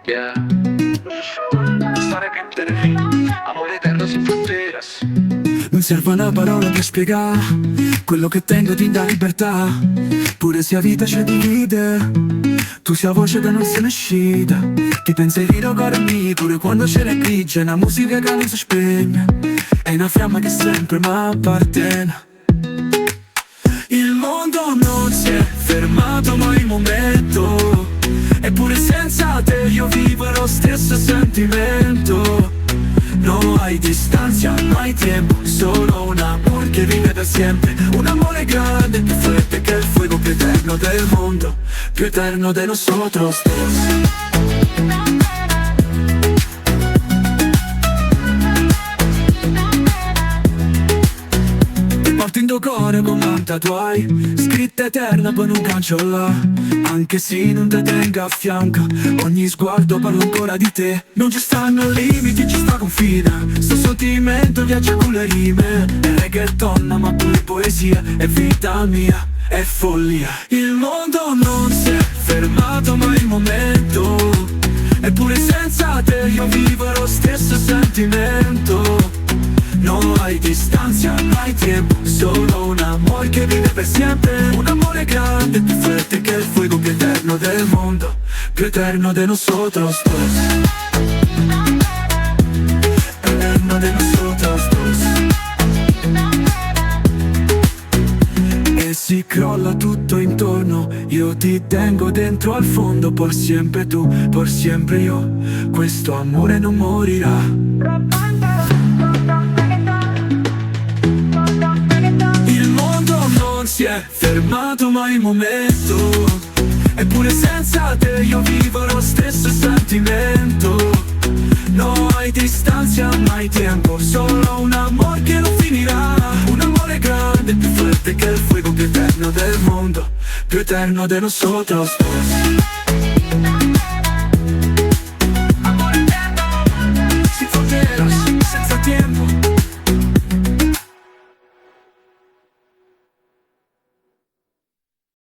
Yeah. Stare più terreni, amore eterno sin fronteras. Non serve una parola per spiegare quello che tengo di da libertà. Pure se la vita ci divide, tu sia voce che non se ne uscita. Ti penserino cuore mio, pure quando c'era grigia. Una musica che non si spegne, è una fiamma che sempre mi appartiene. Il mondo non si è fermato mai un momento, eppure senza te io vivo lo stesso sentimento. No hay distancia, no hay tiempo, solo un amor que vive per sempre. Un amore grande, più fuerte que el fuego, più eterno del mundo, più eterno de nosotros dos. Porto in tuo cuore come un tatuai, scritta eterna poi non cancella. Anche se non ti tengo a fianco, ogni sguardo parla ancora di te. Non ci stanno limiti, ci sta confine. Sto sentimento viaggia con le rime. È reggaeton ma pure poesia, è vita mia, è follia. Il mondo non si è fermato mai un momento, eppure senza te io vivo lo stesso sentimento. No hay distancia, no hay tiempo, solo un amor que vive per sempre. Un amore grande, più fuerte que el fuego, più eterno del mundo, più eterno de nosotros dos. Eterno de nosotros dos. E si crolla tutto intorno, io ti tengo dentro al fondo. Por siempre tu, por siempre io, questo amore non morirà. Non si è fermato mai un momento, eppure senza te io vivo lo stesso sentimento. No hay distancia, mai tempo, solo un amor che non finirà. Un amore grande, più fuerte que el fuego, più eterno del mundo, più eterno de nosotros dos. Amore eterno, sin fronteras, senza tempo.